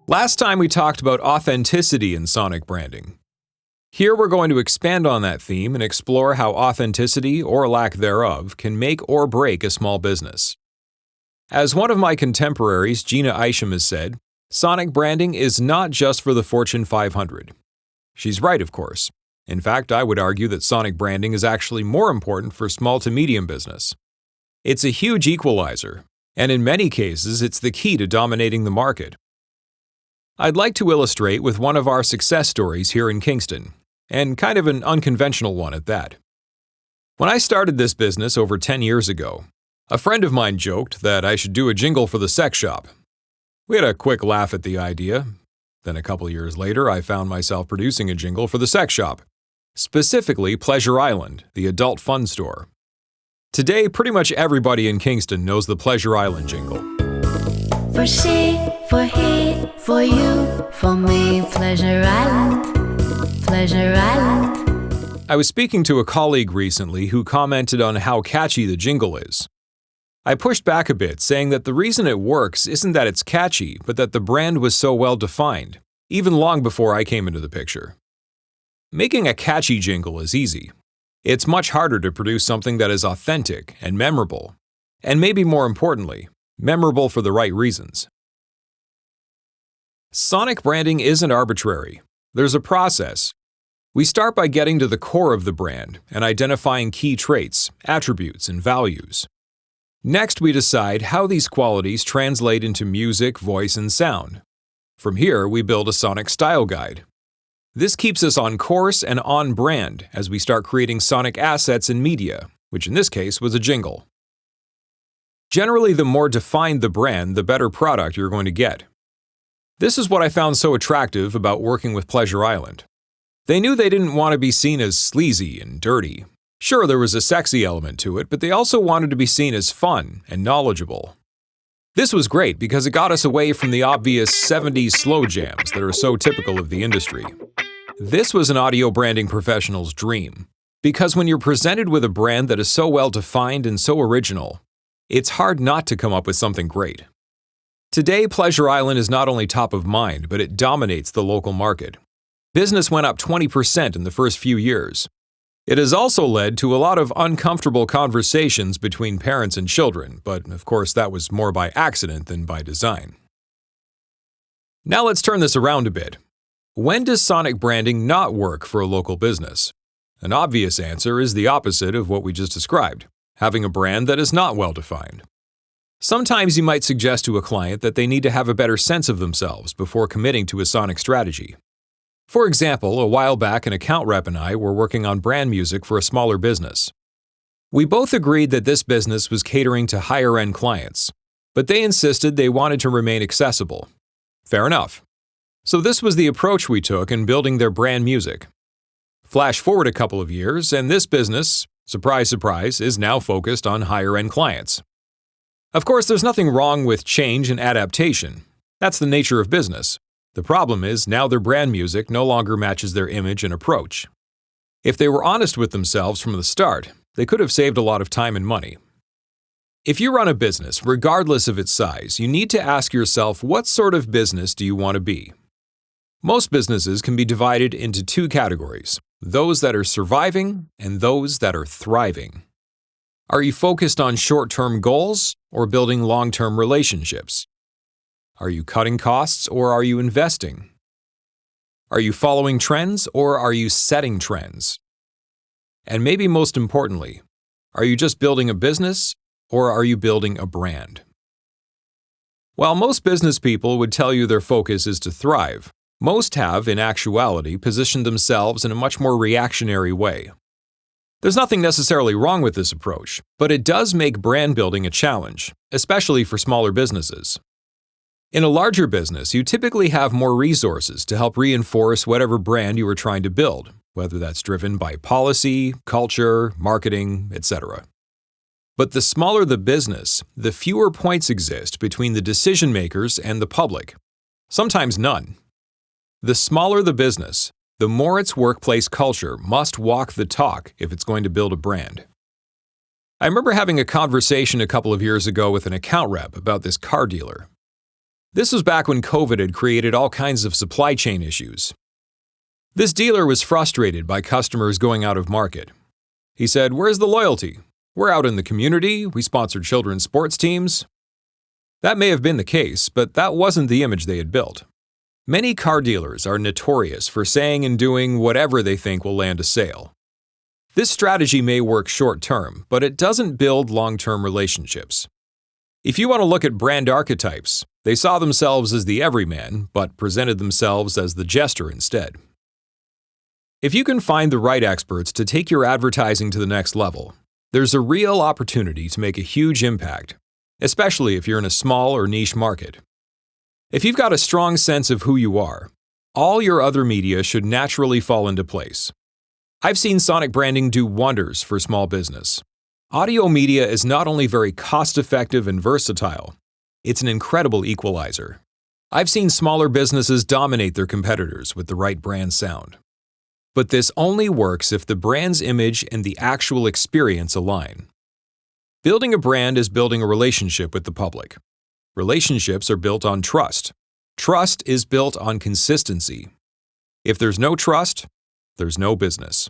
Last time we talked about authenticity in sonic branding. Here we're going to expand on that theme and explore how authenticity, or lack thereof, can make or break a small business. As one of my contemporaries, Gina Isham, has said, sonic branding is not just for the Fortune 500. She's right, of course. In fact, I would argue that sonic branding is actually more important for small to medium business. It's a huge equalizer, and in many cases, it's the key to dominating the market. I'd like to illustrate with one of our success stories here in Kingston, and kind of an unconventional one at that. When I started this business over 10 years ago, a friend of mine joked that I should do a jingle for the sex shop. We had a quick laugh at the idea. Then a couple years later, I found myself producing a jingle for the sex shop, specifically Pleasure Island, the adult fun store. Today, pretty much everybody in Kingston knows the Pleasure Island jingle. For she, for he, for you, for me, Pleasure Island, Pleasure Island. I was speaking to a colleague recently who commented on how catchy the jingle is. I pushed back a bit, saying that the reason it works isn't that it's catchy, but that the brand was so well defined, even long before I came into the picture. Making a catchy jingle is easy. It's much harder to produce something that is authentic and memorable, and maybe more importantly, memorable for the right reasons. Sonic branding isn't arbitrary. There's a process. We start by getting to the core of the brand and identifying key traits, attributes, and values. Next, we decide how these qualities translate into music, voice, and sound. From here, we build a sonic style guide. This keeps us on course and on brand as we start creating sonic assets in media, which in this case was a jingle. Generally, the more defined the brand, the better product you're going to get. This is what I found so attractive about working with Pleasure Island. They knew they didn't want to be seen as sleazy and dirty. Sure, there was a sexy element to it, but they also wanted to be seen as fun and knowledgeable. This was great because it got us away from the obvious 70s slow jams that are so typical of the industry. This was an audio branding professional's dream, because when you're presented with a brand that is so well defined and so original, it's hard not to come up with something great. Today, Pleasure Island is not only top of mind, but it dominates the local market. Business went up 20% in the first few years. It has also led to a lot of uncomfortable conversations between parents and children, but of course that was more by accident than by design. Now let's turn this around a bit. When does sonic branding not work for a local business? An obvious answer is the opposite of what we just described, having a brand that is not well defined. Sometimes you might suggest to a client that they need to have a better sense of themselves before committing to a sonic strategy. For example, a while back an account rep and I were working on brand music for a smaller business. We both agreed that this business was catering to higher-end clients, but they insisted they wanted to remain accessible. Fair enough. So this was the approach we took in building their brand music. Flash forward a couple of years, and this business, surprise, surprise, is now focused on higher-end clients. Of course, there's nothing wrong with change and adaptation. That's the nature of business. The problem is now their brand music no longer matches their image and approach. If they were honest with themselves from the start, they could have saved a lot of time and money. If you run a business, regardless of its size, you need to ask yourself, what sort of business do you want to be? Most businesses can be divided into two categories, those that are surviving and those that are thriving. Are you focused on short-term goals or building long-term relationships? Are you cutting costs or are you investing? Are you following trends or are you setting trends? And maybe most importantly, are you just building a business or are you building a brand? While most business people would tell you their focus is to thrive, most have, in actuality, positioned themselves in a much more reactionary way. There's nothing necessarily wrong with this approach, but it does make brand building a challenge, especially for smaller businesses. In a larger business, you typically have more resources to help reinforce whatever brand you are trying to build, whether that's driven by policy, culture, marketing, etc. But the smaller the business, the fewer points exist between the decision makers and the public, sometimes none. The smaller the business, the more its workplace culture must walk the talk if it's going to build a brand. I remember having a conversation a couple of years ago with an account rep about this car dealer. This was back when COVID had created all kinds of supply chain issues. This dealer was frustrated by customers going out of market. He said, "Where's the loyalty? We're out in the community, we sponsor children's sports teams." That may have been the case, but that wasn't the image they had built. Many car dealers are notorious for saying and doing whatever they think will land a sale. This strategy may work short-term, but it doesn't build long-term relationships. If you want to look at brand archetypes, they saw themselves as the everyman, but presented themselves as the jester instead. If you can find the right experts to take your advertising to the next level, there's a real opportunity to make a huge impact, especially if you're in a small or niche market. If you've got a strong sense of who you are, all your other media should naturally fall into place. I've seen sonic branding do wonders for small business. Audio media is not only very cost-effective and versatile, it's an incredible equalizer. I've seen smaller businesses dominate their competitors with the right brand sound. But this only works if the brand's image and the actual experience align. Building a brand is building a relationship with the public. Relationships are built on trust. Trust is built on consistency. If there's no trust, there's no business.